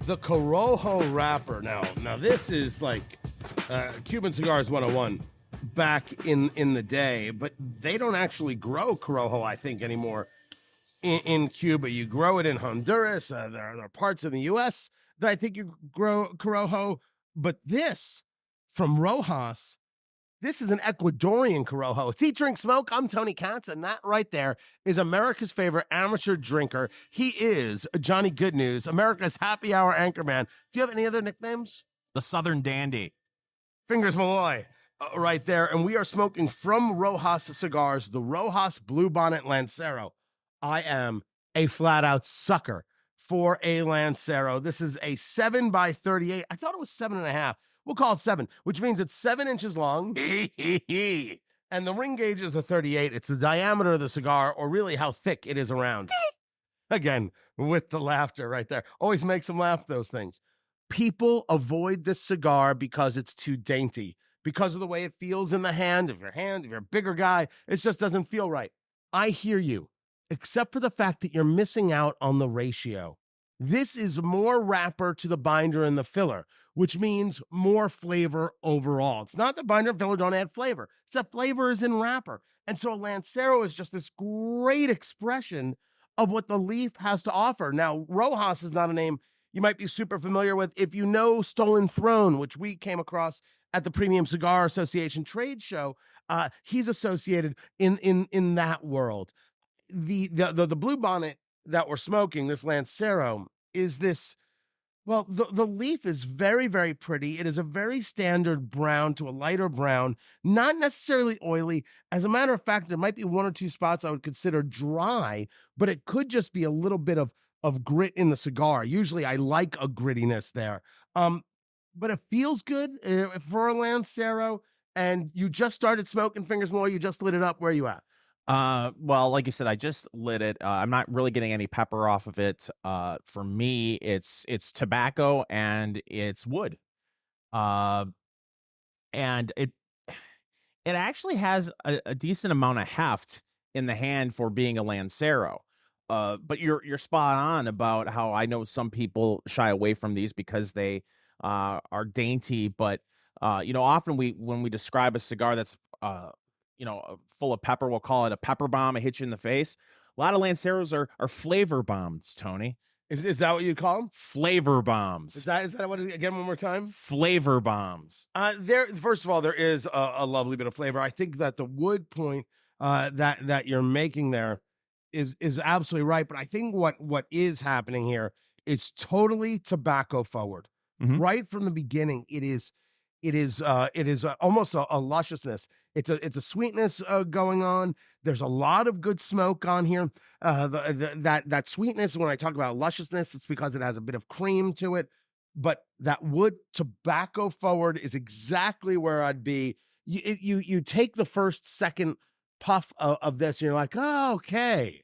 The Corojo wrapper. Now this is like Cuban Cigars 101 back in the day, but they don't actually grow Corojo, I think, anymore in Cuba. You grow it in Honduras. There are parts in the U.S. that I think you grow Corojo, but this from Rojas, this is an Ecuadorian Corojo. It's Eat, Drink, Smoke. I'm Tony Katz, and that right there is America's favorite amateur drinker. He is Johnny Goodnews, America's happy hour anchorman. Do you have any other nicknames? The Southern Dandy. Fingers Malloy, right there. And we are smoking from Rojas Cigars, the Rojas Bluebonnet Lancero. I am a flat-out sucker for a Lancero. This is a 7x38. I thought it was 7.5. We'll call it 7, which means it's 7 inches long. And the ring gauge is a 38. It's the diameter of the cigar, or really how thick it is around. Again, with the laughter right there. Always makes them laugh, those things. People avoid this cigar because it's too dainty, because of the way it feels in the hand. If you're a bigger guy, it just doesn't feel right. I hear you, except for the fact that you're missing out on the ratio. This is more wrapper to the binder and the filler, which means more flavor overall. It's not that binder and filler don't add flavor. It's that flavor is in wrapper. And so a Lancero is just this great expression of what the leaf has to offer. Now, Rojas is not a name you might be super familiar with. If you know Stolen Throne, which we came across at the Premium Cigar Association trade show, he's associated in that world. The Bluebonnet that we're smoking, this Lancero, is this, well, the leaf is very, very pretty. It is a very standard brown to a lighter brown, not necessarily oily. As a matter of fact, there might be one or two spots I would consider dry, but it could just be a little bit of grit in the cigar. Usually I like a grittiness there. But it feels good for a Lancero. And you just started smoking, Fingers Malloy. You just lit it up. Where are you at? Well, like you said, I just lit it. I'm not really getting any pepper off of it. For me, it's tobacco and it's wood. And it actually has a decent amount of heft in the hand for being a Lancero. But you're spot on about how I know some people shy away from these because they are dainty. But often when we describe a cigar that's full of pepper, we'll call it a pepper bomb. It hits you in the face. A lot of Lanceros are flavor bombs, Tony. Is that what you call them? Flavor bombs. Is that what? Again, one more time. Flavor bombs. First of all, there is a lovely bit of flavor. I think that the wood point that you're making there is absolutely right. But I think what is happening here is totally tobacco forward. Mm-hmm. Right from the beginning, it is almost a lusciousness. It's a sweetness going on. There's a lot of good smoke on here. That sweetness, when I talk about lusciousness, it's because it has a bit of cream to it. But that wood tobacco forward is exactly where I'd be. You take the second puff of this, and you're like, oh, okay,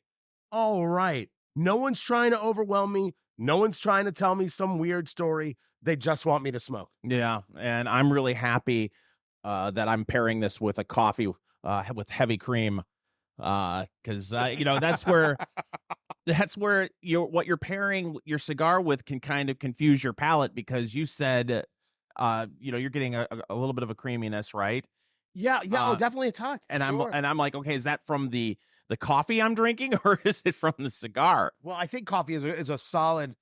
all right. No one's trying to overwhelm me. No one's trying to tell me some weird story. They just want me to smoke. Yeah, and I'm really happy that I'm pairing this with a coffee with heavy cream, because that's where what you're pairing your cigar with can kind of confuse your palate, because you said you're getting a little bit of a creaminess, right? Yeah, definitely a touch. And sure. I'm like, okay, is that from the coffee I'm drinking, or is it from the cigar? Well, I think coffee is a solid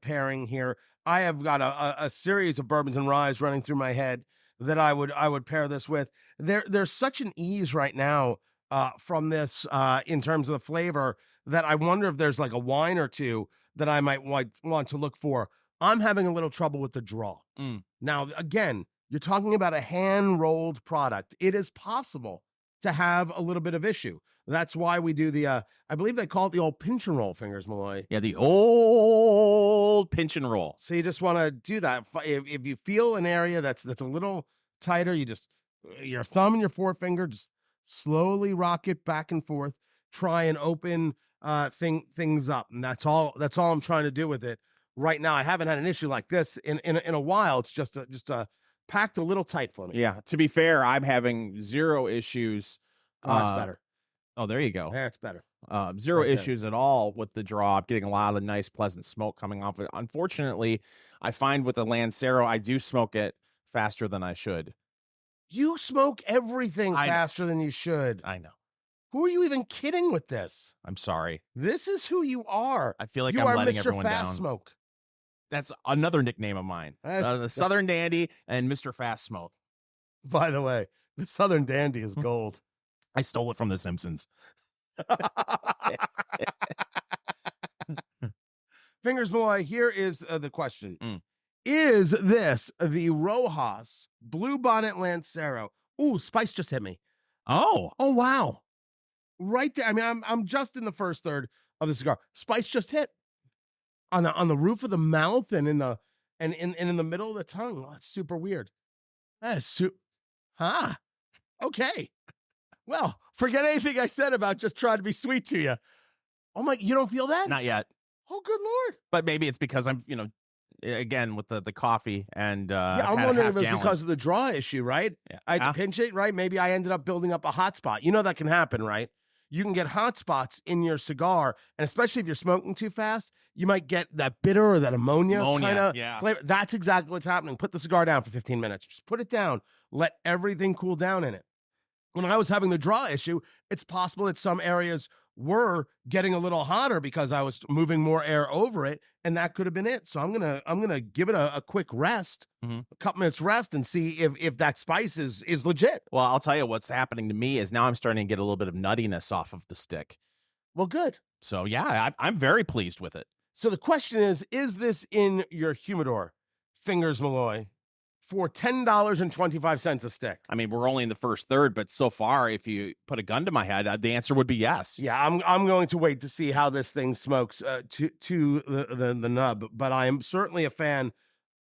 pairing here. I have got a series of bourbons and ryes running through my head that I would pair this with. There's such an ease right now from this in terms of the flavor that I wonder if there's like a wine or two that I might want to look for. I'm having a little trouble with the draw. Now, again, you're talking about a hand-rolled product. It is possible to have a little bit of issue. That's why we do the, I believe they call it the old pinch and roll, Fingers Malloy. Yeah, the old pinch and roll. So you just want to do that. If you feel an area that's a little tighter, you just, your thumb and your forefinger, just slowly rock it back and forth. Try and open things up. And that's all I'm trying to do with it right now. I haven't had an issue like this in a while. It's just packed a little tight for me. Yeah, to be fair, I'm having zero issues. Oh, that's better. Oh, there you go. That's better. Zero Right there. issues at all with the draw. Getting a lot of nice, pleasant smoke coming off it. Unfortunately, I find with the Lancero, I do smoke it faster than I should. You smoke everything I know. faster than you should. I know. Who are you even kidding with this? I'm sorry. This is who you are. I feel like You I'm are letting Mr. everyone Fast down. Smoke. That's another nickname of mine. The Southern Dandy and Mr. Fast Smoke. By the way, the Southern Dandy is gold. I stole it from The Simpsons. Fingers Malloy, here is the question. Mm. Is this the Rojas Bluebonnet Lancero? Ooh, spice just hit me. Oh, wow. Right there. I mean, I'm just in the first third of the cigar. Spice just hit on the roof of the mouth and in the middle of the tongue. Oh, that's super weird. That is okay. Well, forget anything I said about just trying to be sweet to you. Oh my, you don't feel that? not yet. Oh, good Lord. But maybe it's because I'm, again with the coffee and I'm wondering if it's because of the draw issue, right? Yeah. I had to pinch it, right? Maybe I ended up building up a hot spot. You know that can happen, right? You can get hot spots in your cigar, and especially if you're smoking too fast, you might get that bitter or that ammonia kind of flavor. That's exactly what's happening. Put the cigar down for 15 minutes. Just put it down. Let everything cool down in it. When I was having the draw issue, it's possible that some areas were getting a little hotter because I was moving more air over it, and that could have been it. So I'm gonna give it a quick rest, a couple minutes rest, and see if that spice is legit. Well, I'll tell you what's happening to me is now I'm starting to get a little bit of nuttiness off of the stick. Well, good. So yeah, I'm very pleased with it. So the question is this in your humidor, Fingers Malloy, for $10.25 a stick? I mean, we're only in the first third, but so far, if you put a gun to my head, the answer would be yes. Yeah, I'm going to wait to see how this thing smokes to the nub, but I am certainly a fan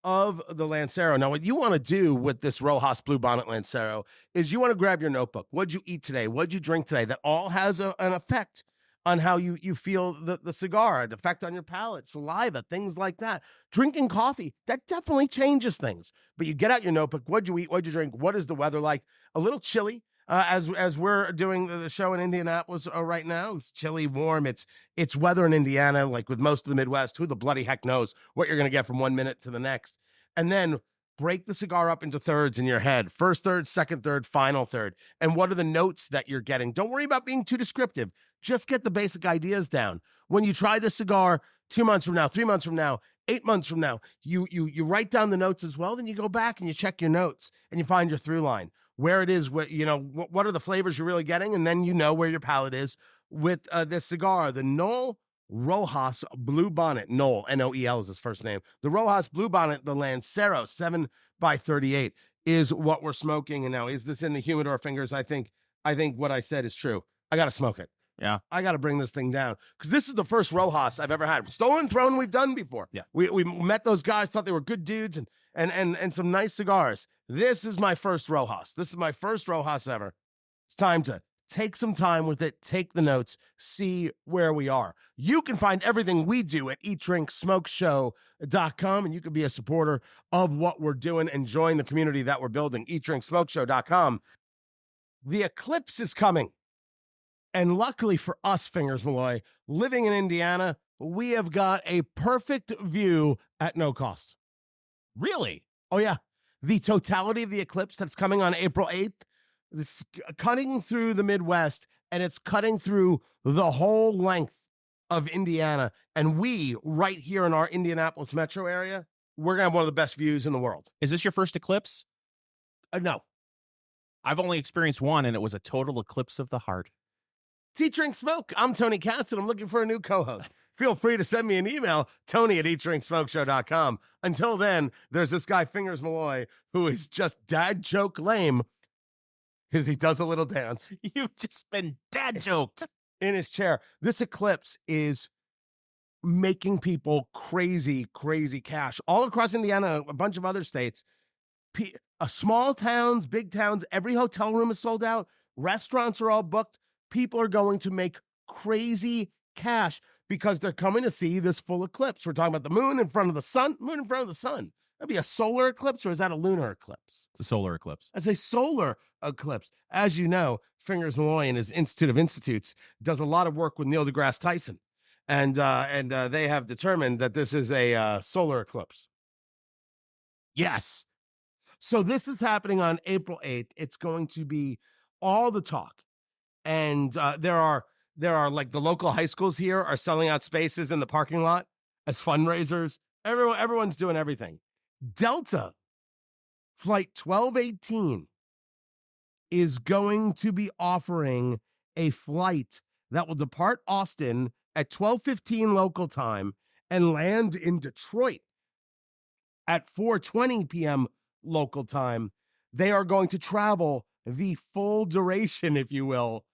of the Lancero. Now, what you want to do with this Rojas Bluebonnet Lancero is you want to grab your notebook. What'd you eat today? What'd you drink today? That all has an effect on how you feel the cigar, an effect on your palate, saliva, things like that. Drinking coffee, that definitely changes things. But you get out your notebook. What'd you eat? What'd you drink? What is the weather like? A little chilly. As we're doing the show in Indianapolis right now, it's chilly, warm. It's weather in Indiana, like with most of the Midwest. Who the bloody heck knows what you're going to get from 1 minute to the next? And then break the cigar up into thirds in your head. First third, second third, final third. And what are the notes that you're getting? Don't worry about being too descriptive. Just get the basic ideas down. When you try this cigar 2 months from now, 3 months from now, 8 months from now, you write down the notes as well. Then you go back and you check your notes and you find your through line, where it is, what are the flavors you're really getting, and then you know where your palate is with this cigar. The Noel Rojas Bluebonnet, Noel, Noel is his first name. The Rojas Bluebonnet, the Lancero 7x38 is what we're smoking. And now, is this in the humidor, Fingers? I think what I said is true. I got to smoke it. Yeah, I got to bring this thing down because this is the first Rojas I've ever had. Stolen Throne we've done before. Yeah, we met those guys, thought they were good dudes and some nice cigars. This is my first Rojas. This is my first Rojas ever. It's time to take some time with it, take the notes, see where we are. You can find everything we do at eatdrinksmokeshow.com, and you can be a supporter of what we're doing and join the community that we're building. Eatdrinksmokeshow.com. The Eclipse is coming. And luckily for us, Fingers Malloy, living in Indiana, we have got a perfect view at no cost. Really? Oh, yeah. The totality of the Eclipse that's coming on April 8th, it's cutting through the Midwest, and it's cutting through the whole length of Indiana. And we, right here in our Indianapolis metro area, we're going to have one of the best views in the world. Is this your first eclipse? No. I've only experienced one, and it was a total eclipse of the heart. Tea Drink Smoke. I'm Tony Katz, and I'm looking for a new co-host. Feel free to send me an email, Tony@eatdrinksmokeshow.com. Until then, there's this guy, Fingers Malloy, who is just dad joke lame because he does a little dance. You've just been dad joked in his chair. This Eclipse is making people crazy, crazy cash all across Indiana, a bunch of other states. Small towns, big towns, every hotel room is sold out. Restaurants are all booked. People are going to make crazy cash because they're coming to see this full eclipse. We're talking about the moon in front of the sun, That'd be a solar eclipse, or is that a lunar eclipse? It's a solar eclipse. As a solar eclipse. As you know, Fingers Malloy and his Institute of Institutes does a lot of work with Neil deGrasse Tyson. And they have determined that this is a solar eclipse. Yes. So this is happening on April 8th. It's going to be all the talk. And there are like the local high schools here are selling out spaces in the parking lot as fundraisers. Everyone's doing everything. Delta Flight 1218 is going to be offering a flight that will depart Austin at 12:15 local time and land in Detroit at 4:20 p.m. local time. They are going to travel the full duration, if you will,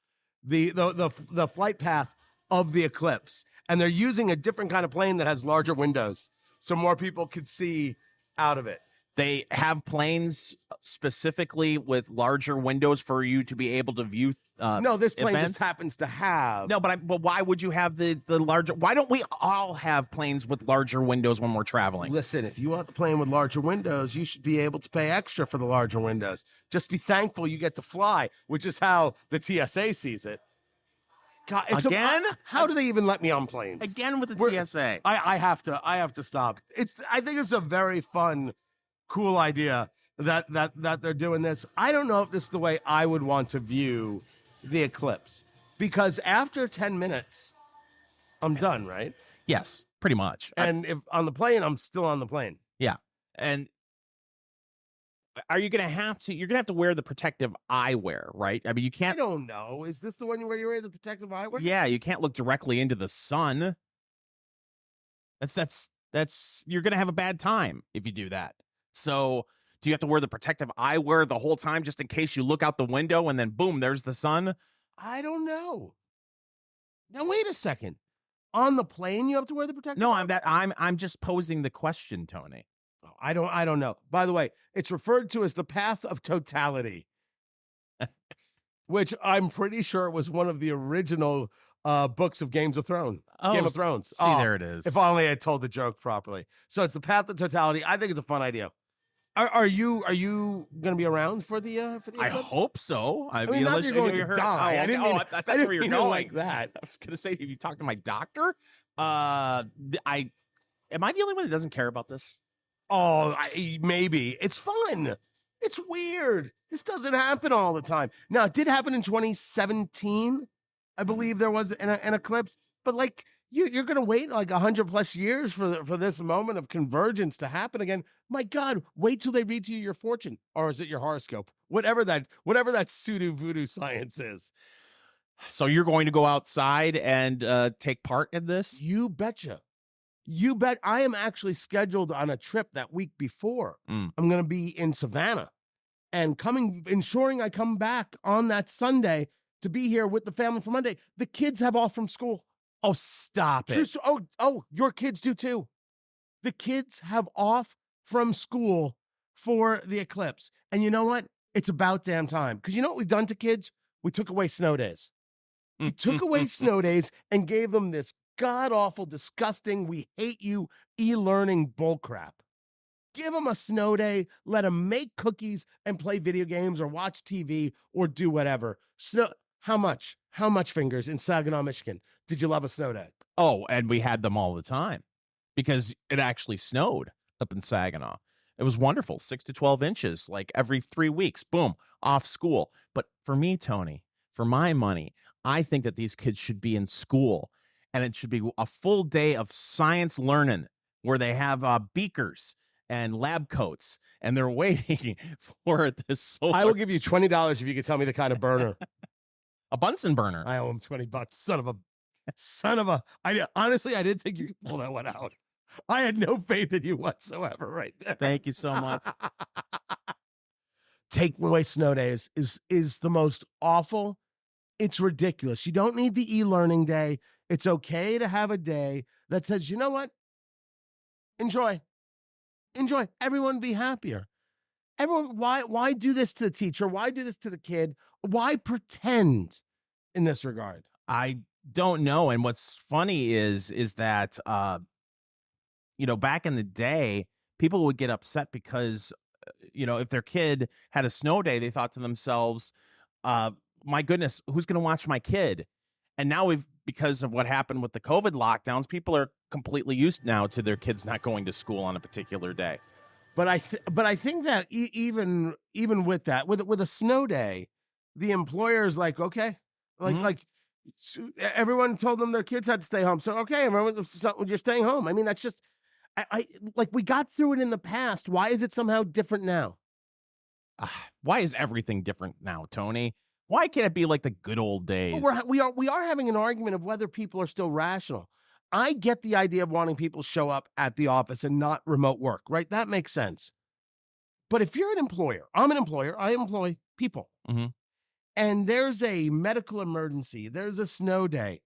the flight path of the eclipse. And they're using a different kind of plane that has larger windows so more people could see out of it. They have planes specifically with larger windows for you to be able to view. No, this plane events. just happens to have. No, but why would you have the larger? Why don't we all have planes with larger windows when we're traveling? Listen, if you want the plane with larger windows, you should be able to pay extra for the larger windows. Just be thankful you get to fly, which is how the TSA sees it. God, Again? How do they even let me on planes? Again with the TSA. I have to stop. I think it's a very fun, cool idea that they're doing this. I don't know if this is the way I would want to view the eclipse, because after 10 minutes, I'm done, right? Yes, pretty much. And if on the plane, I'm still on the plane. Yeah. And are you going to have to, you're going to have to wear the protective eyewear, right? I mean, you I can't. don't know. Is this the one where you wear the protective eyewear? Yeah, you can't look directly into the sun. That's you're going to have a bad time if you do that. So do you have to wear the protective eyewear the whole time just in case you look out the window and then boom, there's the sun? I don't know. Now wait a second. On the plane, you have to wear the protective. No, I'm just posing the question, Tony. I don't know. By the way, it's referred to as the path of totality, which I'm pretty sure was one of the original books of Game of Thrones. See, there it is. If only I told the joke properly. So it's the path of totality. I think it's a fun idea. Are you going to be around for the eclipse? I hope so. I mean, not that you're going to die. I didn't mean that's where you're going like that. I was going to say, if you talk to my doctor, am I the only one that doesn't care about this? Oh, maybe. It's fun. It's weird. This doesn't happen all the time. Now, it did happen in 2017. I believe there was an eclipse, but like you're going to wait like 100+ years for this moment of convergence to happen again. My God, wait till they read to you your fortune, or is it your horoscope? Whatever that pseudo voodoo science is. So you're going to go outside and take part in this? You betcha. You bet. I am actually scheduled on a trip that week before. I'm going to be in Savannah and ensuring I come back on that Sunday to be here with the family for Monday. The kids have off from school. Oh, stop it. Oh, your kids do too. The kids have off from school for the eclipse. And you know what? It's about damn time. Because you know what we've done to kids? We took away snow days. We took away snow days and gave them this god-awful, disgusting, we hate you e-learning bullcrap. Give them a snow day. Let them make cookies and play video games or watch TV or do whatever. How much, Fingers, in Saginaw, Michigan, did you love a snow day? Oh, and we had them all the time because it actually snowed up in Saginaw. It was wonderful, 6 to 12 inches, like every 3 weeks, boom, off school. But for me, Tony, for my money, I think that these kids should be in school, and it should be a full day of science learning where they have beakers and lab coats, and they're waiting for this solar. I will give you $20 if you could tell me the kind of burner. A Bunsen burner. I owe him $20. Son of a. Honestly, I didn't think you could pull that one out. I had no faith in you whatsoever right there. Thank you so much. Taking away snow days is the most awful. It's ridiculous. You don't need the e-learning day. It's okay to have a day that says, you know what? Enjoy. Everyone be happier. Everyone, why do this to the teacher? Why do this to the kid? Why pretend in this regard? I don't know. And what's funny is that, back in the day, people would get upset because, if their kid had a snow day, they thought to themselves, my goodness, who's going to watch my kid? And now because of what happened with the COVID lockdowns, people are completely used now to their kids not going to school on a particular day. But I think that even with that, with a snow day, the employer is like, okay, like everyone told them their kids had to stay home. So, okay, everyone, you're staying home. I mean, that's just, I like, we got through it in the past. Why is it somehow different now? Why is everything different now, Tony? Why can't it be like the good old days? Well, we are having an argument of whether people are still rational. I get the idea of wanting people to show up at the office and not remote work, right? That makes sense. But if you're an employer, I'm an employer, I employ people. Mm-hmm. And there's a medical emergency, there's a snow day.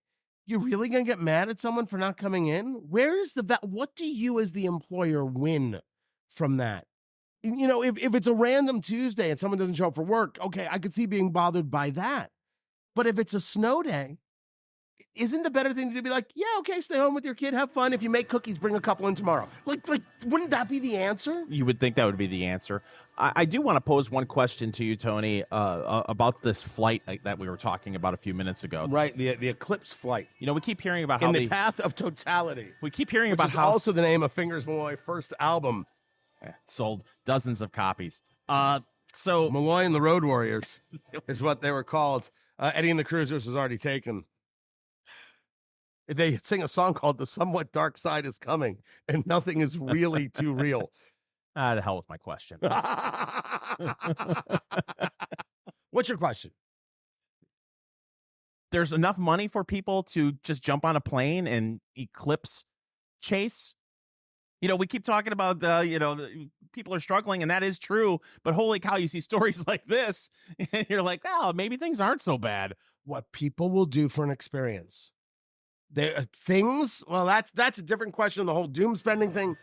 You're really going to get mad at someone for not coming in? Where is what do you as the employer win from that? If it's a random Tuesday and someone doesn't show up for work, okay, I could see being bothered by that. But if it's a snow day, isn't the better thing to be like, yeah, okay, stay home with your kid, have fun. If you make cookies, bring a couple in tomorrow. Like, wouldn't that be the answer? You would think that would be the answer. I do want to pose one question to you, Tony, about this flight that we were talking about a few minutes ago. Right, the Eclipse flight. We keep hearing about how the path-of-totality. We keep hearing about how also the name of Fingers Malloy first album. Sold dozens of copies. So Malloy and the Road Warriors is what they were called. Eddie and the Cruisers was already taken. They sing a song called "The Somewhat Dark Side Is Coming," and nothing is really too real. The hell with my question. What's your question? There's enough money for people to just jump on a plane and Eclipse chase. We keep talking about people are struggling, and that is true. But holy cow, you see stories like this, and you're like, well, maybe things aren't so bad. What people will do for an experience. Well, that's a different question. The whole doom spending thing.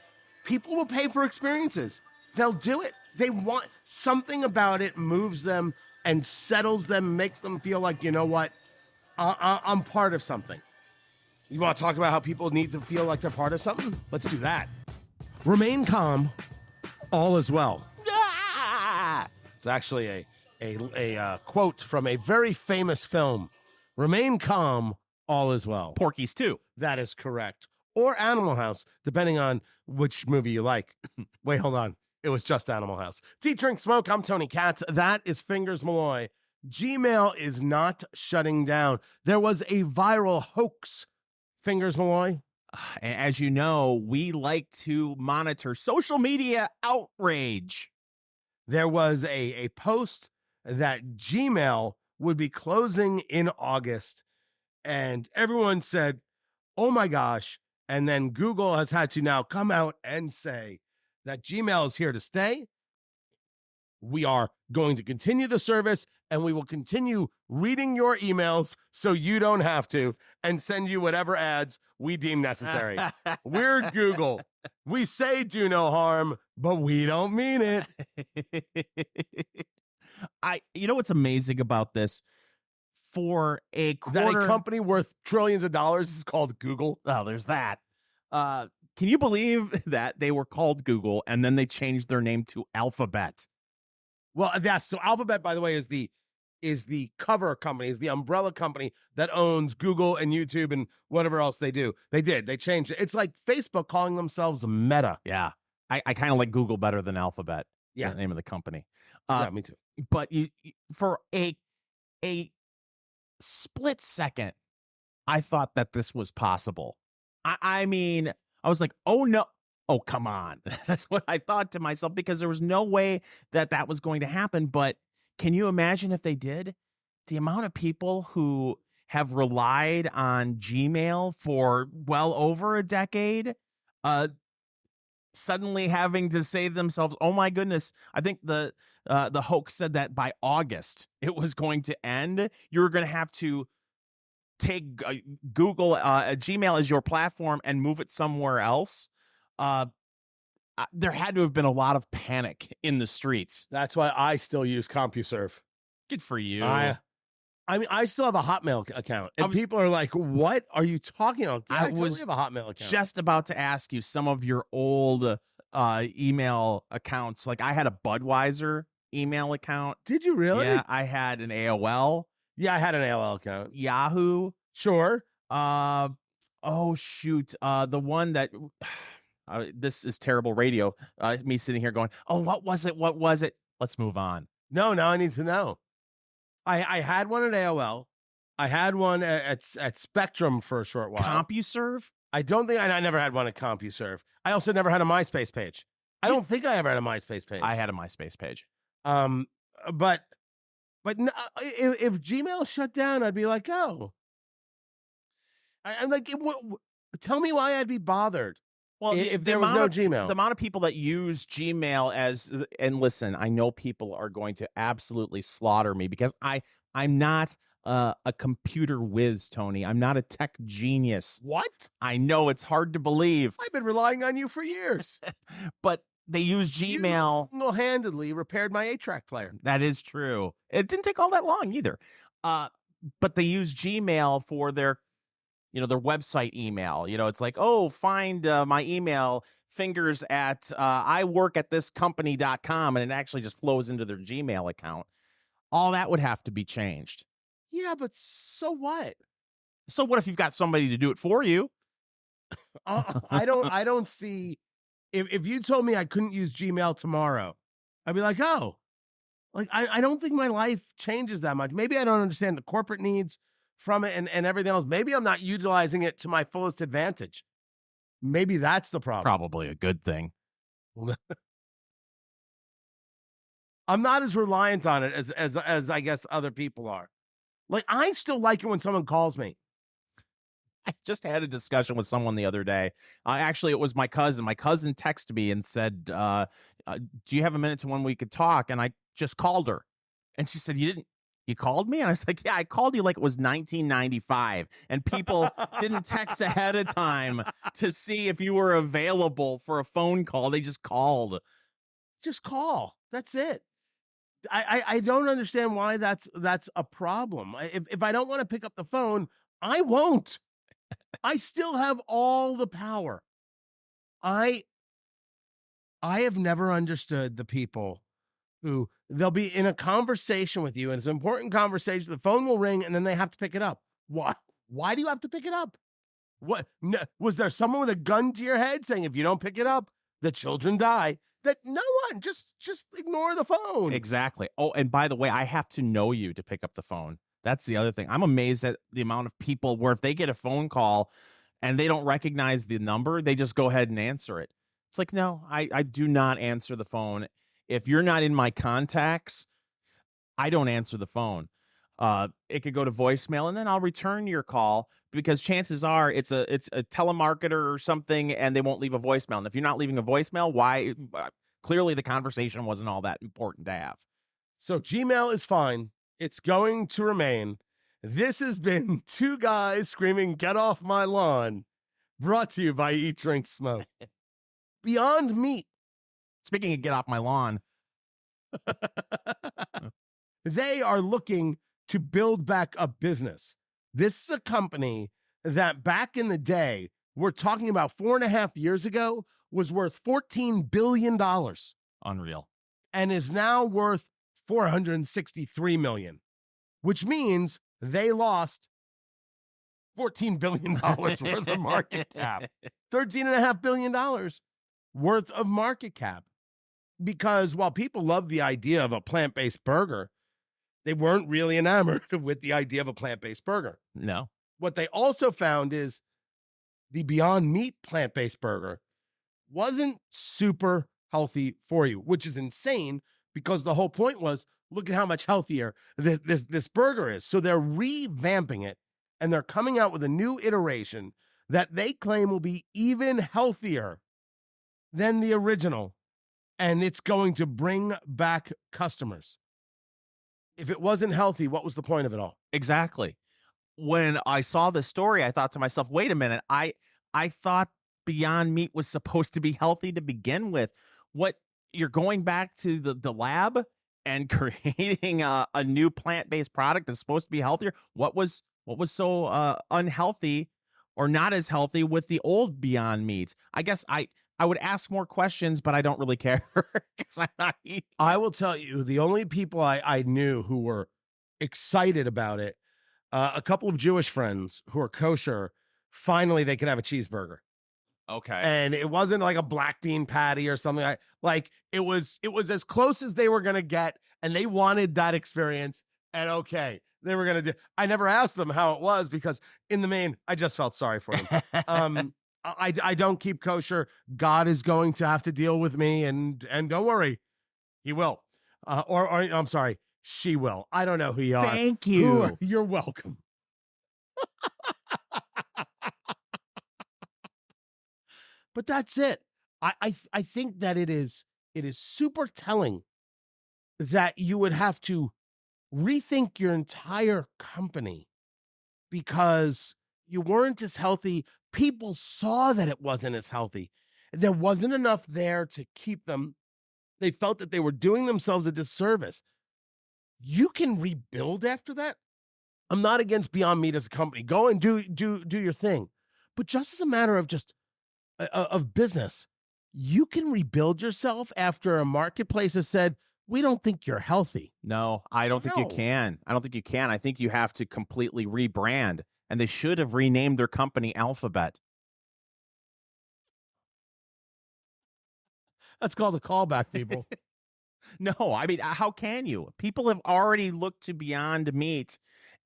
People will pay for experiences. They'll do it. They want something about it, moves them and settles them, makes them feel like, you know what, I'm part of something. You want to talk about how people need to feel like they're part of something? Let's do that. Remain calm. All is well. Ah! It's actually a quote from a very famous film. Remain calm. All is well. Porky's too. That is correct. Or Animal House, depending on which movie you like. Wait, hold on. It was just Animal House. Tea, Drink, Smoke. I'm Tony Katz. That is Fingers Malloy. Gmail is not shutting down. There was a viral hoax, Fingers Malloy. As you know, we like to monitor social media outrage. There was a post that Gmail would be closing in August. And everyone said, oh my gosh. And then Google has had to now come out and say that Gmail is here to stay. We are going to continue the service, and we will continue reading your emails so you don't have to, and send you whatever ads we deem necessary. We're Google. We say do no harm, but we don't mean it. What's amazing about this? For a quarter, that a company worth trillions of dollars is called Google. Oh, there's that. Can you believe that they were called Google and then they changed their name to Alphabet? Well, so Alphabet, by the way, is the cover company, is the umbrella company that owns Google and YouTube and whatever else they do. They changed it. It's like Facebook calling themselves Meta. Yeah, I kind of like Google better than Alphabet. Yeah, the name of the company. Yeah, me too. But for a split second, I thought that this was possible. I mean, I was like, oh no, oh come on. That's what I thought to myself, because there was no way that was going to happen. But can you imagine if they did? The amount of people who have relied on Gmail for well over a decade, suddenly having to say to themselves, oh my goodness, I think the hoax said that by August it was going to end. You're going to have to take Google Gmail as your platform and move it somewhere else. There had to have been a lot of panic in the streets. That's why I still use CompuServe. Good for you. I mean, I still have a Hotmail account, and people are like, what are you talking about? Yeah, I totally have a Hotmail account. Just about to ask you some of your old email accounts. Like I had a Budweiser email account. Did you really? Yeah, I had an AOL, Yeah, I had an AOL account. Yahoo. Sure. Oh shoot, the one that this is terrible radio. Me sitting here going, oh, what was it? What was it? Let's move on. No, now I need to know. I had one at AOL. I had one at Spectrum for a short while. CompuServe? I don't think I never had one at CompuServe. I also never had a MySpace page. I don't think I ever had a MySpace page. I had a MySpace page. But no, if Gmail shut down, I'd be like, oh, I'm like, tell me why I'd be bothered. Well, if there was no Gmail. The amount of people that use Gmail and listen, I know people are going to absolutely slaughter me because I'm not a computer whiz, Tony. I'm not a tech genius. What? I know it's hard to believe. I've been relying on you for years. But they use Gmail. You single-handedly repaired my 8-track player. That is true. It didn't take all that long either. But they use Gmail for their website email. It's like, oh, find my email fingers at iworkatThisCompany.com, and it actually just flows into their Gmail account. All that would have to be changed. Yeah, but so what? So what if you've got somebody to do it for you? I don't see. If you told me I couldn't use Gmail tomorrow, I'd be like, oh, like I don't think my life changes that much. Maybe I don't understand the corporate needs from it and everything else. Maybe I'm not utilizing it to my fullest advantage. Maybe that's the problem. Probably a good thing. I'm not as reliant on it as I guess other people are. Like, I still like it when someone calls me. I just had a discussion with someone the other day. Actually, it was my cousin. My cousin texted me and said, do you have a minute to when we could talk? And I just called her. And she said, you called me? And I was like, yeah, I called you like it was 1995. And people didn't text ahead of time to see if you were available for a phone call. They just called. Just call. That's it. I don't understand why that's a problem. If I don't want to pick up the phone, I won't. I still have all the power. I have never understood the people who they'll be in a conversation with you, and it's an important conversation. The phone will ring, and then they have to pick it up. Why? Why do you have to pick it up? What? No, was there someone with a gun to your head saying if you don't pick it up, the children die? That no one, just ignore the phone. Exactly. Oh, and by the way, I have to know you to pick up the phone. That's the other thing. I'm amazed at the amount of people where if they get a phone call and they don't recognize the number, they just go ahead and answer it. It's like, no, I do not answer the phone. If you're not in my contacts, I don't answer the phone. It could go to voicemail, and then I'll return your call because chances are it's a telemarketer or something, and they won't leave a voicemail. And if you're not leaving a voicemail, why? Clearly, the conversation wasn't all that important to have. So Gmail is fine. It's going to remain. This has been Two Guys Screaming, "Get Off My Lawn," brought to you by Eat, Drink, Smoke. Beyond Meat. Speaking of get off my lawn. They are looking to build back a business. This is a company that back in the day, we're talking about 4.5 years ago, was worth $14 billion. Unreal. And is now worth $463 million, which means they lost $14 billion worth of market cap. $13.5 billion worth of market cap. Because while people love the idea of a plant-based burger, they weren't really enamored with the idea of a plant-based burger. No. What they also found is the Beyond Meat plant-based burger wasn't super healthy for you, which is insane because the whole point was, look at how much healthier this burger is. So they're revamping it, and they're coming out with a new iteration that they claim will be even healthier than the original, and it's going to bring back customers. If it wasn't healthy, what was the point of it all? Exactly. When I saw the story, I thought to myself, wait a minute, I thought Beyond Meat was supposed to be healthy to begin with. What, you're going back to the lab and creating a new plant-based product that's supposed to be healthier? What was so unhealthy or not as healthy with the old Beyond Meat? I guess I would ask more questions, but I don't really care because I'm not eating. I will tell you, the only people I knew who were excited about it, a couple of Jewish friends who are kosher, finally they could have a cheeseburger. Okay. And it wasn't like a black bean patty or something. Like it was as close as they were gonna get, and they wanted that experience. And okay, they were gonna do. I never asked them how it was because in the main, I just felt sorry for them. I don't keep kosher. God is going to have to deal with me, and don't worry, he will. Or I'm sorry, she will. I don't know who you are. Thank you. You're welcome. But that's it. I think that it is super telling that you would have to rethink your entire company because you weren't as healthy. People saw that it wasn't as healthy. There wasn't enough there to keep them. They felt that they were doing themselves a disservice. You can rebuild after that. I'm not against Beyond Meat as a company. Go and do your thing. But just as a matter of just of business, you can rebuild yourself after a marketplace has said, we don't think you're healthy. No, I don't think you can. I don't think you can. I think you have to completely rebrand, and they should have renamed their company Alphabet. That's called a callback, people. No, I mean, how can you? People have already looked to Beyond Meat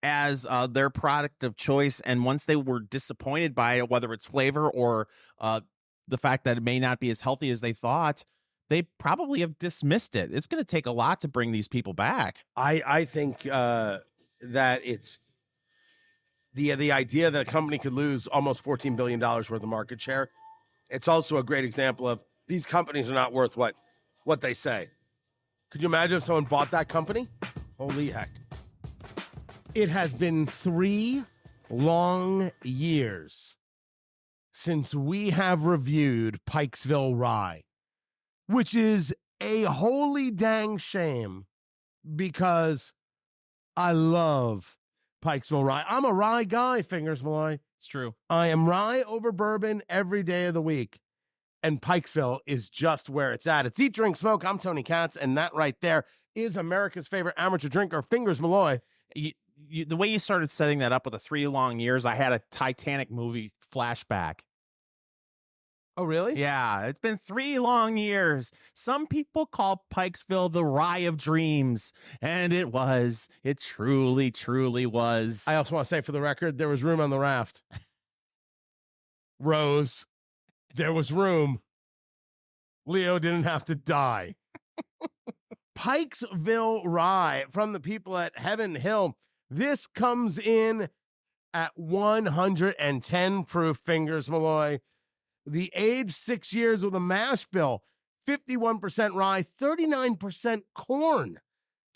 as their product of choice, and once they were disappointed by it, whether it's flavor or the fact that it may not be as healthy as they thought, they probably have dismissed it. It's going to take a lot to bring these people back. I think that it's the idea that a company could lose almost $14 billion worth of market share. It's also a great example of these companies are not worth what they say. Could you imagine if someone bought that company? Holy heck. It has been 3 long years since we have reviewed Pikesville Rye, which is a holy dang shame because I love Pikesville Rye. I'm a rye guy, Fingers Malloy. It's true. I am rye over bourbon every day of the week. And Pikesville is just where it's at. It's Eat, Drink, Smoke. I'm Tony Katz, and that right there is America's favorite amateur drinker, Fingers Malloy. The way you started setting that up with the 3 long years, I had a Titanic movie flashback. Oh, really? Yeah, it's been 3 long years. Some people call Pikesville the Rye of Dreams, and it was. It truly, truly was. I also want to say for the record, there was room on the raft. Rose, there was room. Leo didn't have to die. Pikesville Rye from the people at Heaven Hill. This comes in at 110 proof, Fingers Malloy. The age 6 years with a mash bill, 51% rye, 39% corn,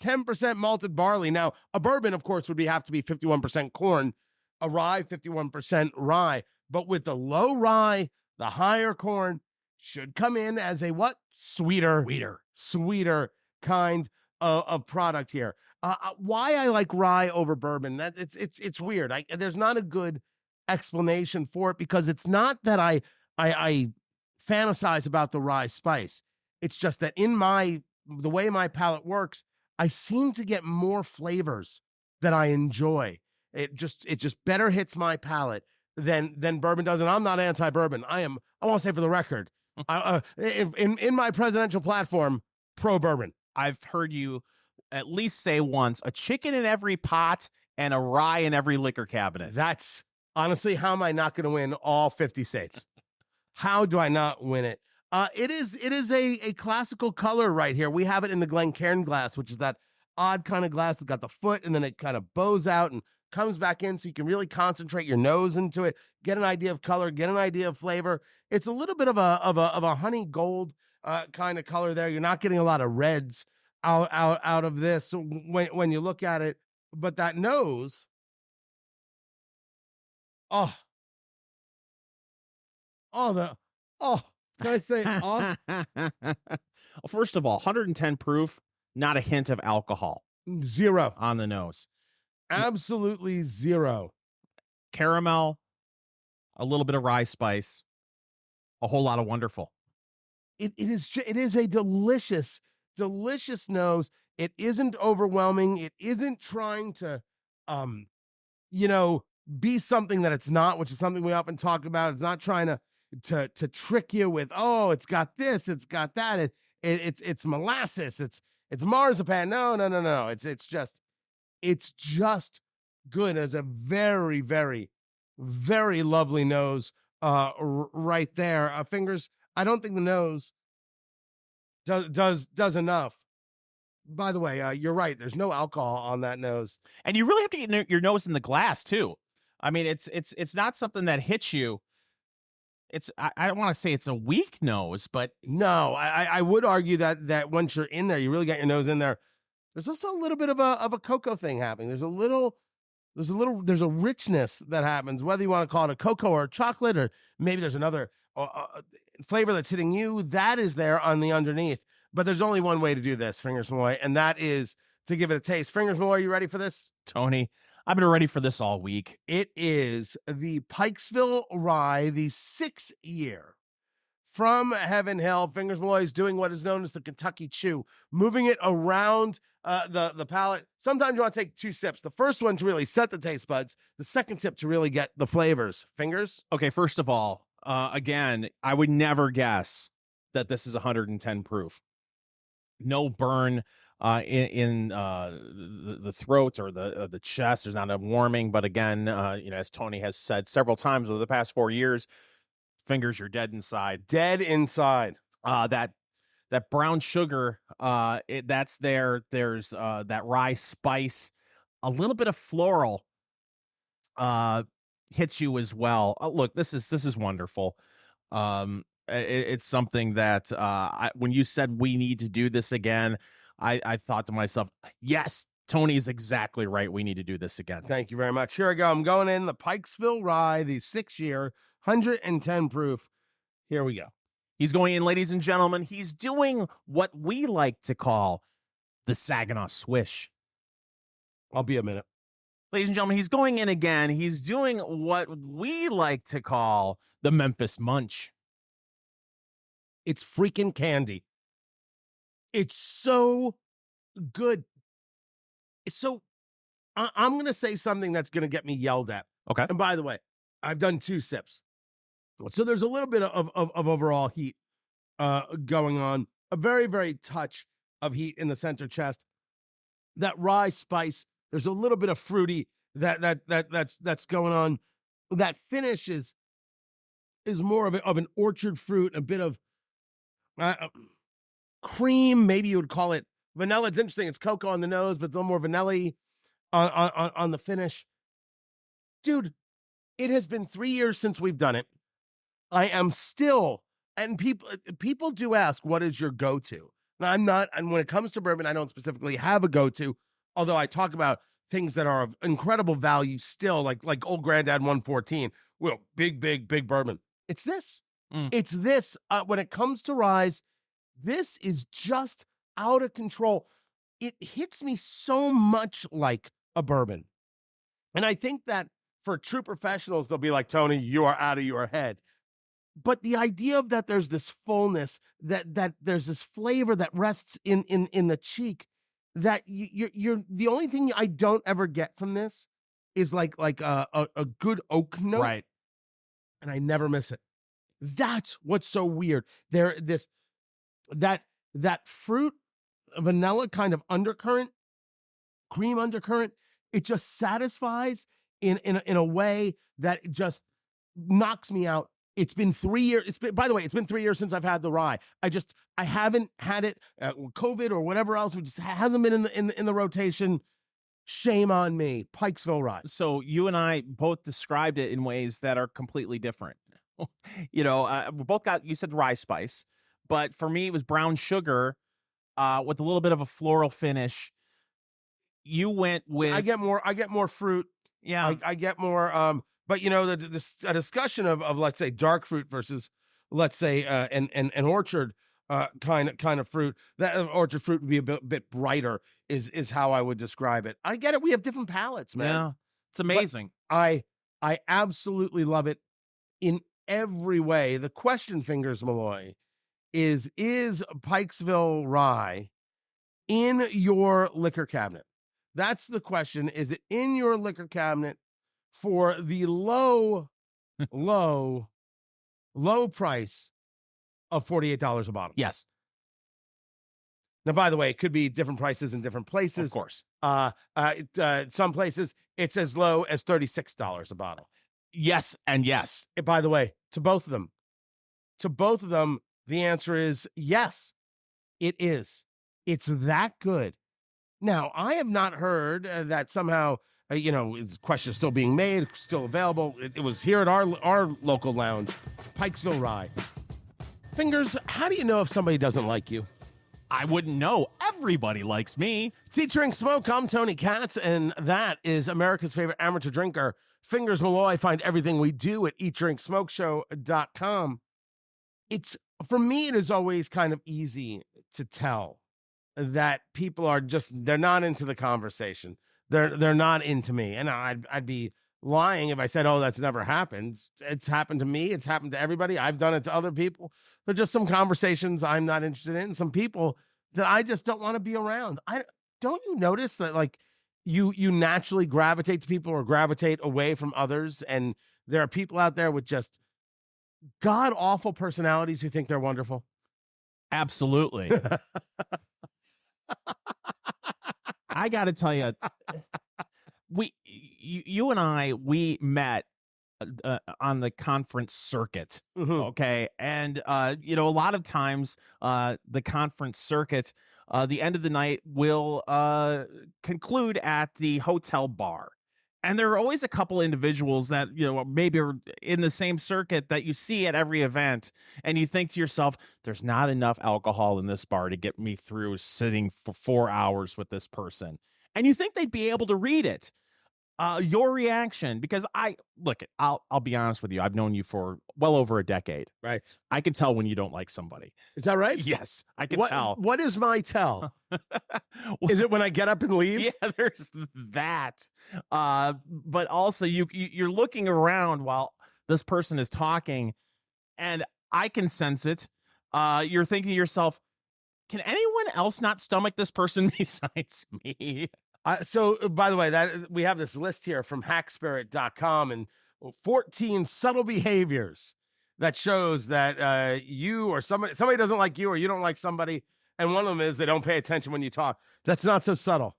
10% malted barley. Now, a bourbon, of course, would have to be 51% corn, a rye, 51% rye. But with the low rye, the higher corn should come in as a what? Sweeter kind of product here. Why I like rye over bourbon? That it's weird. There's not a good explanation for it because it's not that I fantasize about the rye spice. It's just that in the way my palate works, I seem to get more flavors that I enjoy. It just better hits my palate than bourbon does. And I'm not anti-bourbon. I want to say for the record, in my presidential platform, pro-bourbon. I've heard you at least say once, a chicken in every pot and a rye in every liquor cabinet. That's honestly, how am I not going to win all 50 states? How do I not win it? It is a classical color right here. We have it in the Glencairn glass, which is that odd kind of glass that's got the foot and then it kind of bows out and comes back in so you can really concentrate your nose into it, get an idea of color, get an idea of flavor. It's a little bit of a honey gold kind of color there. You're not getting a lot of reds out of this when you look at it, but that nose, can I say, Well, first of all, 110 proof, not a hint of alcohol. 0 on the nose. Absolutely 0. Caramel, a little bit of rye spice, a whole lot of wonderful. it is a delicious, delicious nose. It isn't overwhelming. It isn't trying to, um, you know, be something that it's not, which is something we often talk about. It's not trying to trick you with, oh, it's got this, it's got that, it's molasses, it's marzipan. No, no, no, no. It's just good as a very, very, very lovely nose. Right there, fingers. I don't think the nose does enough. By the way, you're right. There's no alcohol on that nose. And you really have to get your nose in the glass too. I mean, it's not something that hits you. I don't want to say it's a weak nose, but No, I would argue that once you're in there, you really get your nose in there. There's also a little bit of a cocoa thing happening. There's a richness that happens, whether you want to call it a cocoa or a chocolate, or maybe there's another flavor that's hitting you. That is there on the underneath. But there's only one way to do this, Fingers Malloy, and that is to give it a taste. Fingers Malloy, you ready for this? Tony, I've been ready for this all week. It is the Pikesville Rye, the 6-year. From Heaven Hill. Fingers Malloy is doing what is known as the Kentucky Chew, moving it around the palate. Sometimes you want to take 2 sips. The first one to really set the taste buds. The second sip to really get the flavors. Fingers? Okay, first of all, again, I would never guess that this is 110 proof. No burn in the throat or the chest. There's not a warming, but again, as Tony has said several times over the past 4 years, Fingers, you're dead inside. Dead inside. That brown sugar, that's there. There's that rye spice, a little bit of floral hits you as well. Look, this is wonderful. It's something that when you said we need to do this again, I thought to myself, yes, Tony is exactly right. We need to do this again. Thank you very much. Here I go. I'm going in the Pikesville Rye, the 6-year, 110 proof. Here we go. He's going in, ladies and gentlemen. He's doing what we like to call the Saginaw Swish. I'll be a minute. Ladies and gentlemen, he's going in again. He's doing what we like to call the Memphis Munch. It's freaking candy. It's so good. So I'm going to say something that's going to get me yelled at. Okay. And by the way, I've done 2 sips. So there's a little bit of overall heat going on. A very, very touch of heat in the center chest. That rye spice, there's a little bit of fruity that's going on. That finish is more of an orchard fruit, a bit of cream, maybe you would call it vanilla. It's interesting. It's cocoa on the nose, but a little more vanilla-y on the finish. Dude, it has been 3 years since we've done it. I am still, and people do ask, what is your go-to? Now, I'm not, and when it comes to bourbon, I don't specifically have a go-to, although I talk about things that are of incredible value still, like Old Grandad 114. Well, big bourbon. It's this. It's this. When it comes to ryes, this is just out of control. It hits me so much like a bourbon. And I think that for true professionals, they'll be like, Tony, you are out of your head. But the idea of that there's this fullness, that there's this flavor that rests in the cheek, that you're the only thing I don't ever get from this is like a good oak note. Right. And I never miss it. That's what's so weird. That fruit vanilla kind of undercurrent, cream undercurrent, it just satisfies in a way that just knocks me out. It's been 3 years. By the way, it's been 3 years since I've had the rye. I haven't had it, COVID or whatever else. It just hasn't been in the rotation. Shame on me. Pikesville Rye. So you and I both described it in ways that are completely different. We both got, you said rye spice, but for me it was brown sugar with a little bit of a floral finish. You went with, I get more fruit. Yeah, I get more. But a discussion of let's say dark fruit versus let's say an orchard kind of fruit. That orchard fruit would be a bit brighter. Is how I would describe it. I get it. We have different palates, man. Yeah, it's amazing. But I absolutely love it in every way. The question, Fingers Malloy, is Pikesville Rye in your liquor cabinet? That's the question. Is it in your liquor cabinet for the low, low, low price of $48 a bottle? Yes, Now, by the way, it could be different prices in different of places. course. Some places it's as low as $36 a bottle. Yes, and yes. By the way, to both of them, the answer is yes, it is. It's that good. Now, I have not heard that somehow, is question still being made, still available. It was here at our local lounge, Pikesville Rye. Fingers, how do you know if somebody doesn't like you? I wouldn't know. Everybody likes me. It's Eat, Drink, Smoke. I'm Tony Katz, and that is America's favorite amateur drinker, Fingers Malloy. Find everything we do at eatdrinksmokeshow.com. For me, it is always kind of easy to tell that people are they're not into the conversation. They're not into me. And I'd be lying if I said, oh, that's never happened. It's happened to me. It's happened to everybody. I've done it to other people. There're just some conversations I'm not interested in, some people that I just don't want to be around. Don't you notice that, like, you naturally gravitate to people or gravitate away from others, and there are people out there with just god awful personalities who think they're wonderful? Absolutely. I got to tell you, you and I, we met on the conference circuit. Okay. And, a lot of times the conference circuit, the end of the night will conclude at the hotel bar. And there are always a couple individuals that, maybe are in the same circuit that you see at every event. And you think to yourself, there's not enough alcohol in this bar to get me through sitting for 4 hours with this person. And you think they'd be able to read it. Your reaction, because I'll be honest with you. I've known you for well over a decade. Right. I can tell when you don't like somebody. Is that right? Yes, I can tell. What is my tell? Is it when I get up and leave? Yeah, there's that. But also you're looking around while this person is talking, and I can sense it. You're thinking to yourself, can anyone else not stomach this person besides me? So, by the way, that we have this list here from hackspirit.com and 14 subtle behaviors that shows that you or somebody doesn't like you, or you don't like somebody. And one of them is they don't pay attention when you talk. That's not so subtle.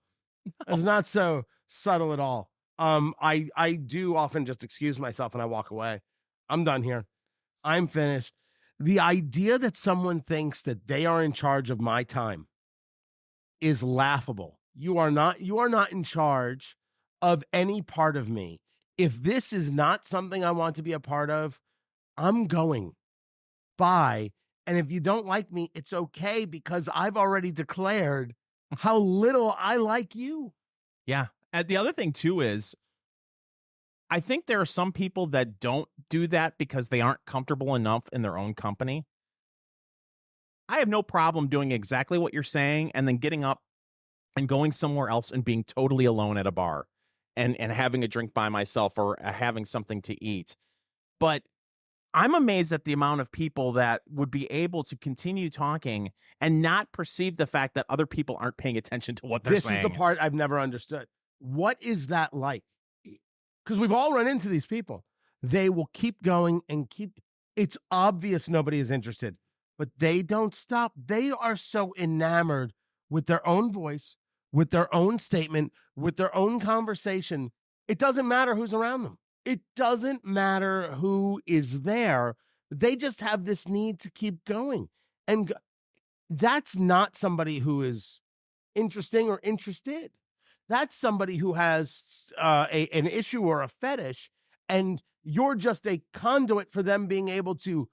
It's not so subtle at all. I do often just excuse myself and I walk away. I'm done here. I'm finished. The idea that someone thinks that they are in charge of my time is laughable. You are not in charge of any part of me. If this is not something I want to be a part of, I'm going. Bye. And if you don't like me, it's okay, because I've already declared how little I like you. Yeah. And the other thing too is, I think there are some people that don't do that because they aren't comfortable enough in their own company. I have no problem doing exactly what you're saying and then getting up and going somewhere else and being totally alone at a bar and having a drink by myself or having something to eat. But I'm amazed at the amount of people that would be able to continue talking and not perceive the fact that other people aren't paying attention to what they're saying. This is the part I've never understood. What is that like? Because we've all run into these people. They will keep going and it's obvious nobody is interested, but they don't stop. They are so enamored with their own voice, with their own statement, with their own conversation. It doesn't matter who's around them. It doesn't matter who is there. They just have this need to keep going. And that's not somebody who is interesting or interested. That's somebody who has an issue or a fetish, and you're just a conduit for them being able to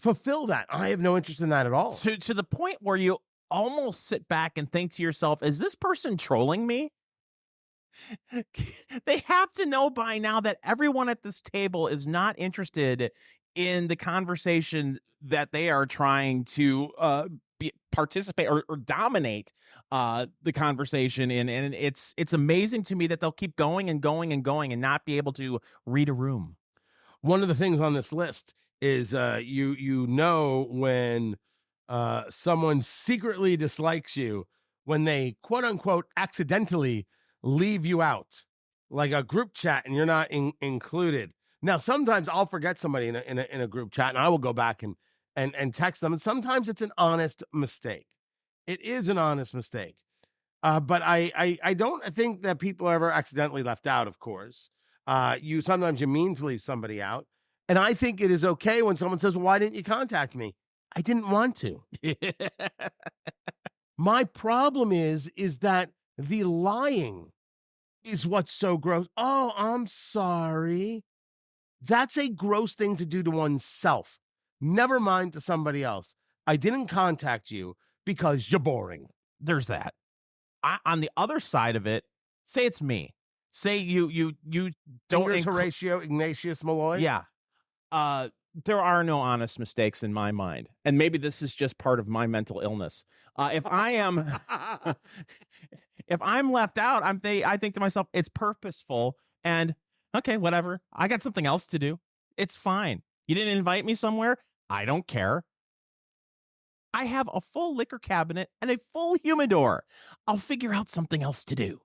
fulfill that. I have no interest in that at all. To the point where you almost sit back and think to yourself, is this person trolling me? They have to know by now that everyone at this table is not interested in the conversation that they are trying to participate or dominate the conversation in. And it's amazing to me that they'll keep going and going and going and not be able to read a room. One of the things on this list is when someone secretly dislikes you when they quote unquote accidentally leave you out, like a group chat, and you're not included. Now, sometimes I'll forget somebody in a group chat, and I will go back and text them. And sometimes it's an honest mistake. It is an honest mistake. But I don't think that people are ever accidentally left out. Of course, you sometimes you mean to leave somebody out, and I think it is okay when someone says, well, "Why didn't you contact me?" I didn't want to. My problem is that the lying is what's so gross. Oh, I'm sorry. That's a gross thing to do to oneself. Never mind to somebody else. I didn't contact you because you're boring. There's that. On the other side of it, say it's me. Say you don't Fingers Horatio Ignatius Malloy. Yeah. There are no honest mistakes in my mind. And maybe this is just part of my mental illness. If I am if I'm left out, I think to myself, it's purposeful and okay, whatever. I got something else to do. It's fine. You didn't invite me somewhere? I don't care. I have a full liquor cabinet and a full humidor. I'll figure out something else to do.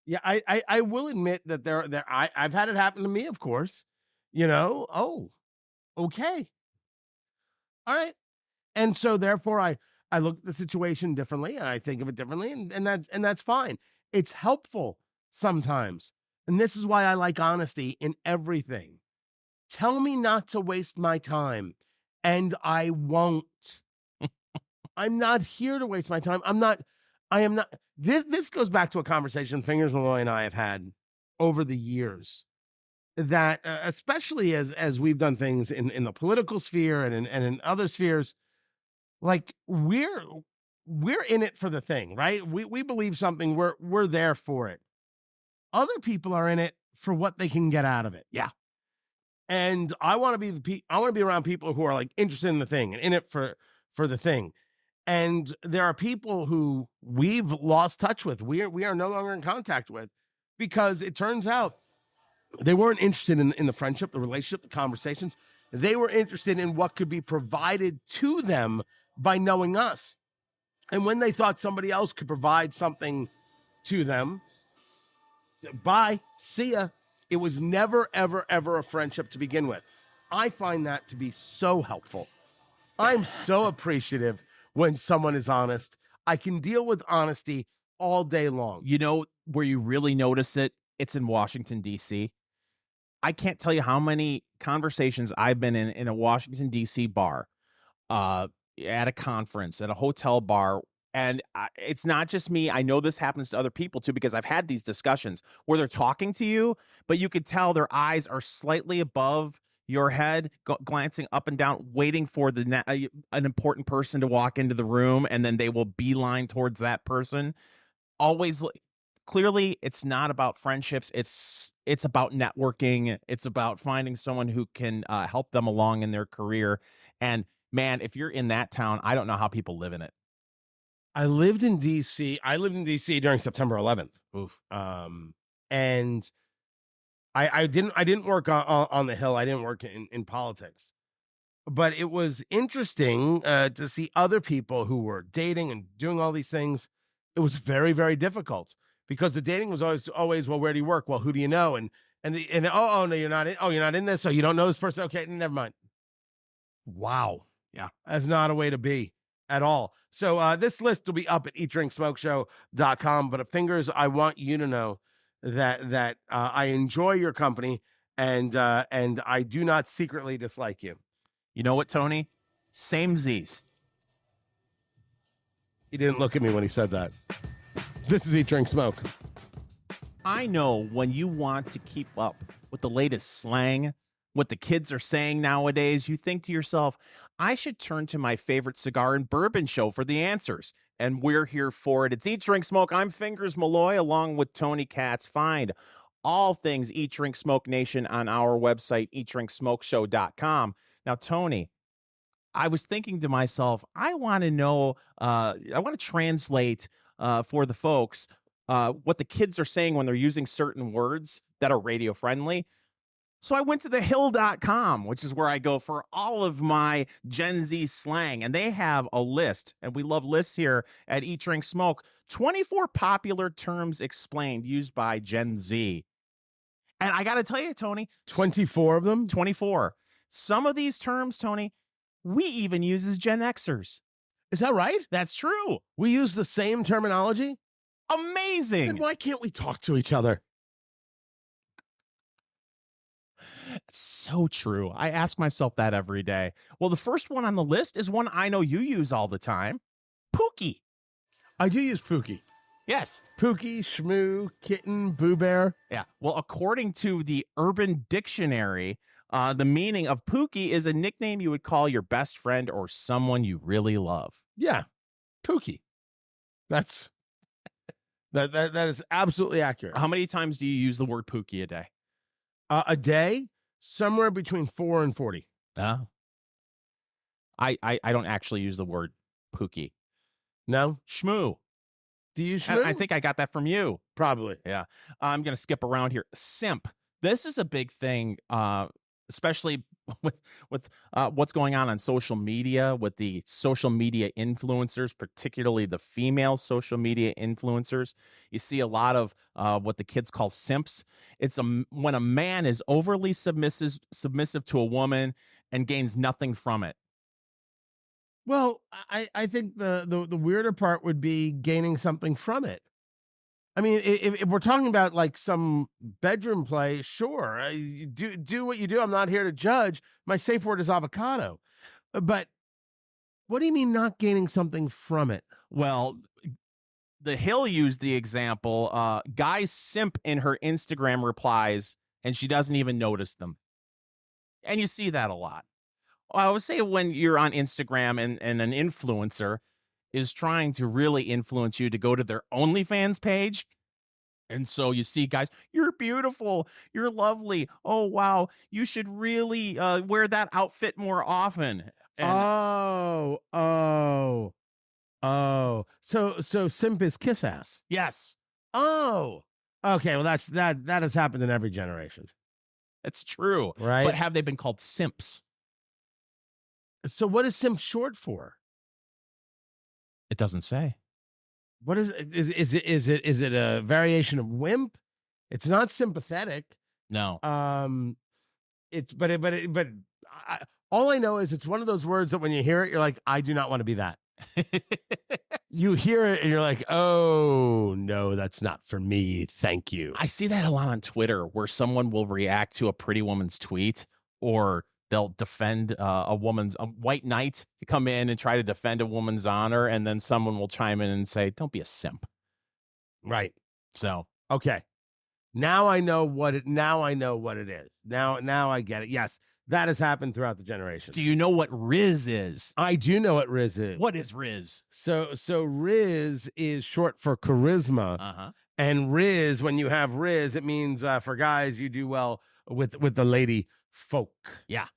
Yeah, I will admit that I've had it happen to me, of course. Oh, okay. All right. And so therefore I look at the situation differently and I think of it differently, and that's fine. It's helpful sometimes. And this is why I like honesty in everything. Tell me not to waste my time, and I won't. I'm not here to waste my time. I am not. This goes back to a conversation Fingers Malloy and I have had over the years, that especially as we've done things in the political sphere and in other spheres, like we're in it for the thing, right? We believe something, we're there for it. Other people are in it for what they can get out of it. Yeah. And I want to be around people who are like interested in the thing and in it for the thing. And there are people who we've lost touch with. We are no longer in contact with, because it turns out they weren't interested in the friendship, the relationship, the conversations. They were interested in what could be provided to them by knowing us. And when they thought somebody else could provide something to them, bye, see ya. It was never, ever, ever a friendship to begin with. I find that to be so helpful. I'm so appreciative when someone is honest. I can deal with honesty all day long. You know where you really notice it? It's in Washington, D.C. I can't tell you how many conversations I've been in a Washington, D.C. bar, at a conference, at a hotel bar. And it's not just me. I know this happens to other people too, because I've had these discussions where they're talking to you, but you could tell their eyes are slightly above your head, glancing up and down, waiting for an important person to walk into the room, and then they will beeline towards that person. Always, clearly, it's not about friendships. It's about networking. It's about finding someone who can help them along in their career. And man, if you're in that town, I don't know how people live in it. I lived in DC. I lived in DC during September 11th. Oof. And I didn't work on the Hill. I didn't work in politics, but it was interesting to see other people who were dating and doing all these things. It was very, very difficult, because the dating was always, well, where do you work? Well, who do you know? And oh no, you're not in. Oh, you're not in this. So you don't know this person. Okay, never mind. Wow. Yeah. That's not a way to be at all. So this list will be up at eatdrinksmokeshow.com. But Fingers, I want you to know that I enjoy your company, and I do not secretly dislike you. You know what, Tony? Same Z's. He didn't look at me when he said that. This is Eat, Drink, Smoke. I know when you want to keep up with the latest slang, what the kids are saying nowadays, you think to yourself, I should turn to my favorite cigar and bourbon show for the answers. And we're here for it. It's Eat, Drink, Smoke. I'm Fingers Malloy along with Tony Katz. Find all things Eat, Drink, Smoke Nation on our website, eatdrinksmokeshow.com. Now, Tony, I was thinking to myself, I want to know, I want to translate for the folks what the kids are saying when they're using certain words that are radio friendly. So I went to thehill.com, which is where I go for all of my Gen Z slang. And they have a list, and we love lists here at Eat, Drink, Smoke. 24 popular terms explained used by Gen Z. And I got to tell you, Tony, 24 of them? 24. Some of these terms, Tony, we even use as Gen Xers. Is that right? That's true. We use the same terminology? Amazing. Then why can't we talk to each other? So true. I ask myself that every day. Well, the first one on the list is one I know you use all the time. Pookie. I do use Pookie. Yes. Pookie, Shmoo, Kitten, Boo Bear. Yeah. Well, according to the Urban Dictionary, the meaning of Pookie is a nickname you would call your best friend or someone you really love. Yeah. Pookie. That is absolutely accurate. How many times do you use the word Pookie a day? A day, somewhere between 4 and 40. I don't actually use the word Pookie. No? Shmoo. Do you shmoo? I think I got that from you. Probably. Yeah. I'm going to skip around here. Simp. This is a big thing, especially with what's going on social media, with the social media influencers, particularly the female social media influencers. You see a lot of what the kids call simps. It's when a man is overly submissive to a woman and gains nothing from it. Well, I think the weirder part would be gaining something from it. I mean, if we're talking about like some bedroom play, sure, do what you do. I'm not here to judge. My safe word is avocado. But what do you mean not gaining something from it? Well, the Hill used the example, guys simp in her Instagram replies and she doesn't even notice them. And you see that a lot. I would say when you're on Instagram and an influencer is trying to really influence you to go to their OnlyFans page. And so you see guys, you're beautiful, you're lovely. Oh, wow, you should really wear that outfit more often. And So simp is kiss ass. Yes. Oh, okay. Well, that has happened in every generation. It's true. Right. But have they been called simps? So what is simp short for? It doesn't say. What is it a variation of wimp? It's not sympathetic. No. All I know is it's one of those words that when you hear it, you're like, I do not want to be that. You hear it and you're like, oh no, that's not for me. Thank you. I see that a lot on Twitter where someone will react to a pretty woman's tweet, or they'll defend a white knight to come in and try to defend a woman's honor. And then someone will chime in and say, don't be a simp. Right. So, okay. Now I know what it is. Now I get it. Yes. That has happened throughout the generations. Do you know what Riz is? I do know what Riz is. What is Riz? So Riz is short for charisma. Uh-huh. And Riz, when you have Riz, it means for guys, you do well with the lady folk. Yeah.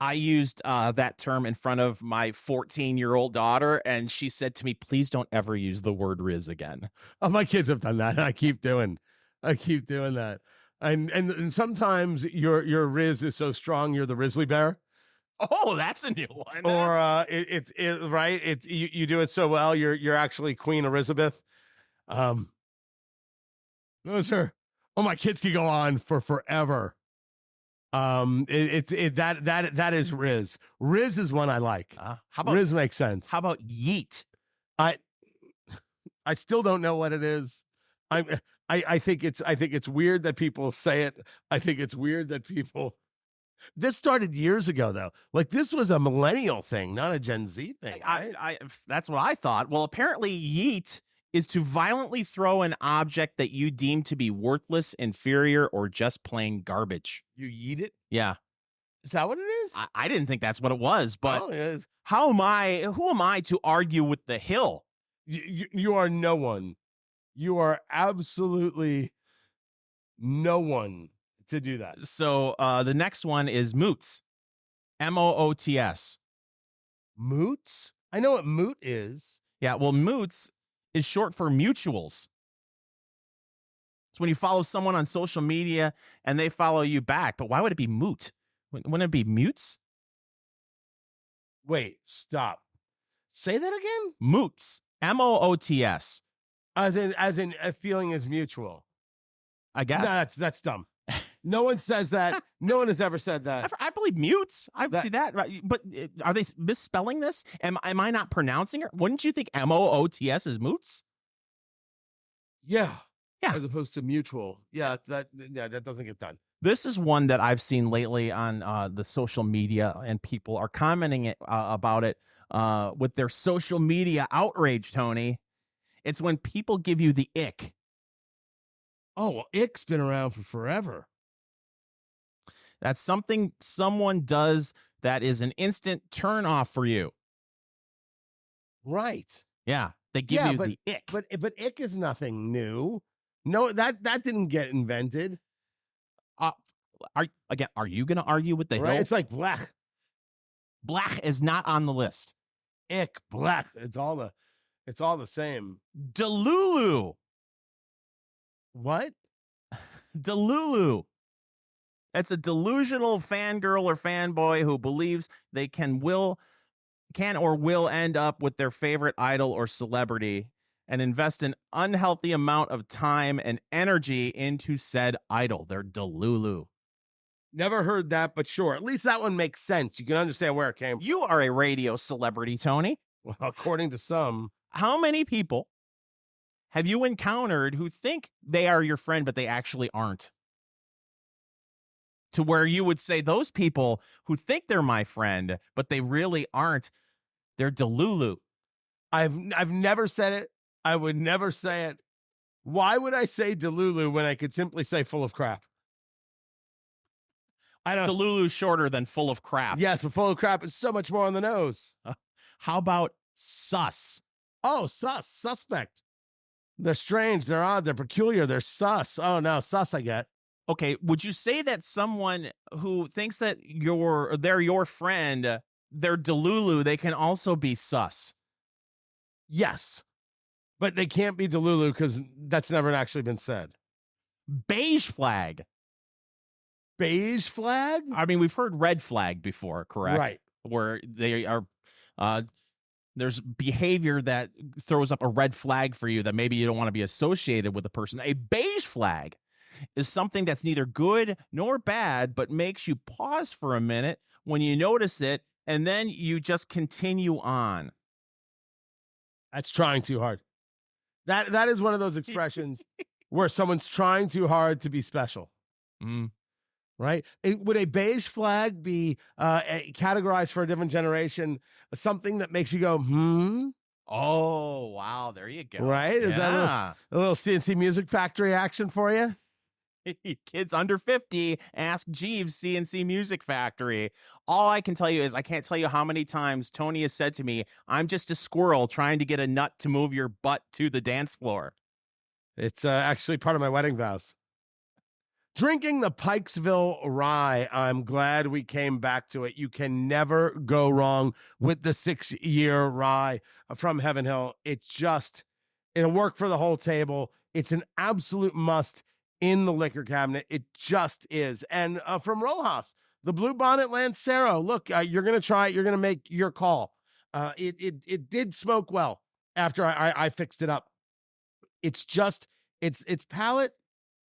I used that term in front of my 14-year-old daughter, and she said to me, please don't ever use the word Riz again. Oh, my kids have done that. I keep doing that. And sometimes your Riz is so strong, you're the Rizzly Bear. Oh, that's a new one. Or you do it so well, you're actually Queen Elizabeth. Those are, my kids could go on for forever. That is Riz. Riz is one I like. How about Riz makes sense. How about yeet? I still don't know what it is. I think it's weird that people say it. I think it's weird that people. This started years ago, though. Like, this was a millennial thing, not a Gen Z thing. Right? That's what I thought. Well, apparently, yeet is to violently throw an object that you deem to be worthless, inferior, or just plain garbage. You yeet it? Yeah. Is that what it is? I didn't think that's what it was, but it is. Who am I to argue with the Hill? You are no one. You are absolutely no one to do that. So the next one is moots. MOOTS. Moots? I know what moot is. Yeah, well, moots is short for mutuals. It's when you follow someone on social media and they follow you back. But why would it be moot? Wouldn't it be mutes? Wait, stop. Say that again? Moots. MOOTS. As in a feeling is mutual. I guess. No, that's dumb. No one says that. No one has ever said that. I believe mutes. I see that. But are they misspelling this? Am I not pronouncing it? Wouldn't you think MOOTS is moots? Yeah. Yeah. As opposed to mutual. Yeah, that doesn't get done. This is one that I've seen lately on the social media, and people are commenting about it with their social media outrage, Tony. It's when people give you the ick. Oh, well, ick's been around for forever. That's something someone does that is an instant turn off for you. Right. Yeah. They give you the ick. But ick is nothing new. No, that didn't get invented. Are you going to argue with the right? hill? It's like blech. Blech is not on the list. Ick, blech. It's all the same. Delulu. What? Delulu. It's a delusional fangirl or fanboy who believes they can or will end up with their favorite idol or celebrity and invest an unhealthy amount of time and energy into said idol. They're delulu. Never heard that, but sure. At least that one makes sense. You can understand where it came from. You are a radio celebrity, Tony. Well, according to some. How many people have you encountered who think they are your friend, but they actually aren't? To where you would say those people who think they're my friend, but they really aren't, they're delulu. I've never said it. I would never say it. Why would I say delulu when I could simply say full of crap? I don't. Delulu shorter than full of crap. Yes, but full of crap is so much more on the nose. How about sus? Oh, sus, suspect. They're strange. They're odd. They're peculiar. They're sus. Oh, no, sus I get. Okay, would you say that someone who thinks that they're your friend, they're delulu, they can also be sus? Yes, but they can't be delulu because that's never actually been said. Beige flag. Beige flag? I mean, we've heard red flag before, correct? Right. Where they are, there's behavior that throws up a red flag for you that maybe you don't want to be associated with a person. A beige flag is something that's neither good nor bad, but makes you pause for a minute when you notice it, and then you just continue on. That's trying too hard. That is one of those expressions where someone's trying too hard to be special. Right? Would a beige flag be categorized for a different generation something that makes you go, Oh, wow. There you go. Right? Is that a little CNC Music Factory action for you? Kids under 50, ask Jeeves, CNC Music Factory. All I can tell you is I can't tell you how many times Tony has said to me, I'm just a squirrel trying to get a nut to move your butt to the dance floor. It's actually part of my wedding vows. Drinking the Pikesville Rye, I'm glad we came back to it. You can never go wrong with the 6-year rye from Heaven Hill. It'll work for the whole table. It's an absolute must in the liquor cabinet. It just is. And from Rojas, the Bluebonnet Lancero. Look, you're going to try it. You're going to make your call. It did smoke well after I fixed it up. It's just, its palate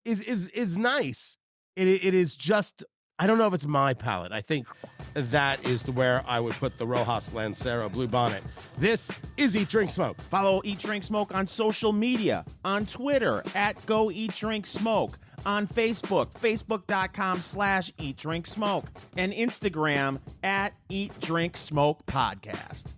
is nice. It is just, I don't know if it's my palate. I think that is where I would put the Rojas Lancero Bluebonnet. This is Eat, Drink, Smoke. Follow Eat, Drink, Smoke on social media, on Twitter at Go Eat, Drink, Smoke, on Facebook, facebook.com/Eat, Drink, Smoke, and Instagram at Eat, Drink, Smoke Podcast.